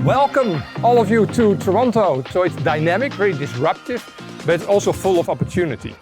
Welcome all of you to Toronto. So it's dynamic, very disruptive, but it's also full of opportunity.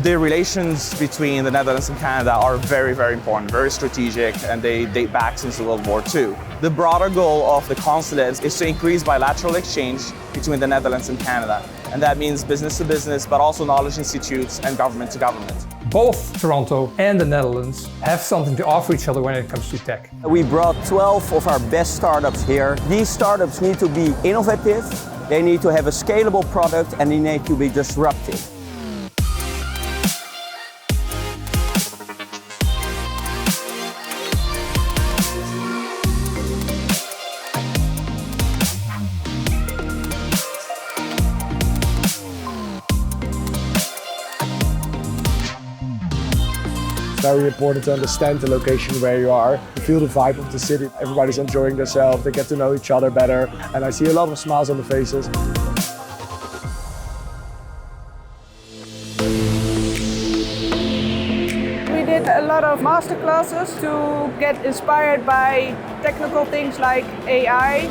The relations between the Netherlands and Canada are very, very important, very strategic, and they date back since World War II. The broader goal of the consulate is to increase bilateral exchange between the Netherlands and Canada. And that means business to business, but also knowledge institutes and government to government. Both Toronto and the Netherlands have something to offer each other when it comes to tech. We brought 12 of our best startups here. These startups need to be innovative, they need to have a scalable product, and they need to be disruptive. It's very important to understand the location where you are, to feel the vibe of the city. Everybody's enjoying themselves, they get to know each other better, and I see a lot of smiles on the faces. We did a lot of masterclasses to get inspired by technical things like AI.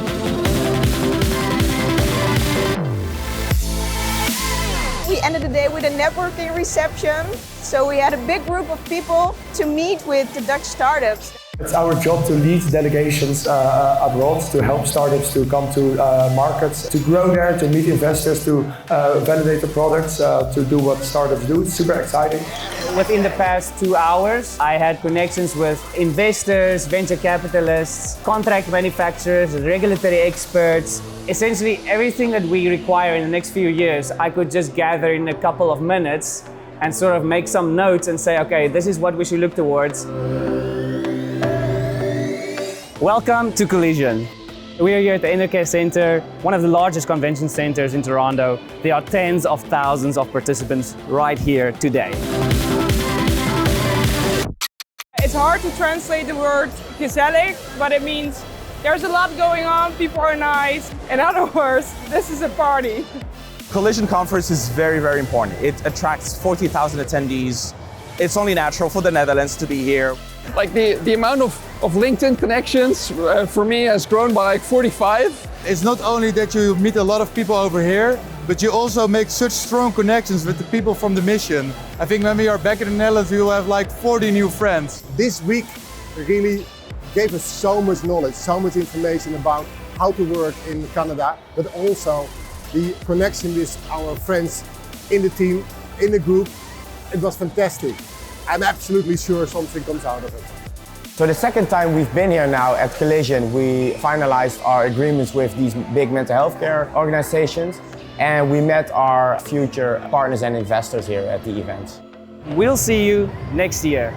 We ended the day with a networking reception. So we had a big group of people to meet with the Dutch startups. It's our job to lead delegations abroad, to help startups to come to markets, to grow there, to meet investors, to validate the products, to do what startups do. It's super exciting. Within the past 2 hours, I had connections with investors, venture capitalists, contract manufacturers, regulatory experts. Essentially everything that we require in the next few years, I could just gather in a couple of minutes and sort of make some notes and say, okay, this is what we should look towards. Welcome to Collision. We are here at the Intercare Center, one of the largest convention centers in Toronto. There are tens of thousands of participants right here today. It's hard to translate the word gezellig, but it means there's a lot going on, people are nice. In other words, this is a party. Collision Conference is very, very important. It attracts 40,000 attendees. It's only natural for the Netherlands to be here. Like the amount of LinkedIn connections for me has grown by like 45. It's not only that you meet a lot of people over here, but you also make such strong connections with the people from the mission. I think when we are back in the Netherlands, we will have like 40 new friends. This week really gave us so much knowledge, so much information about how to work in Canada, but also the connection with our friends in the team, in the group. It was fantastic. I'm absolutely sure something comes out of it. So the second time we've been here now at Collision, we finalized our agreements with these big mental health care organizations, and we met our future partners and investors here at the event. We'll see you next year.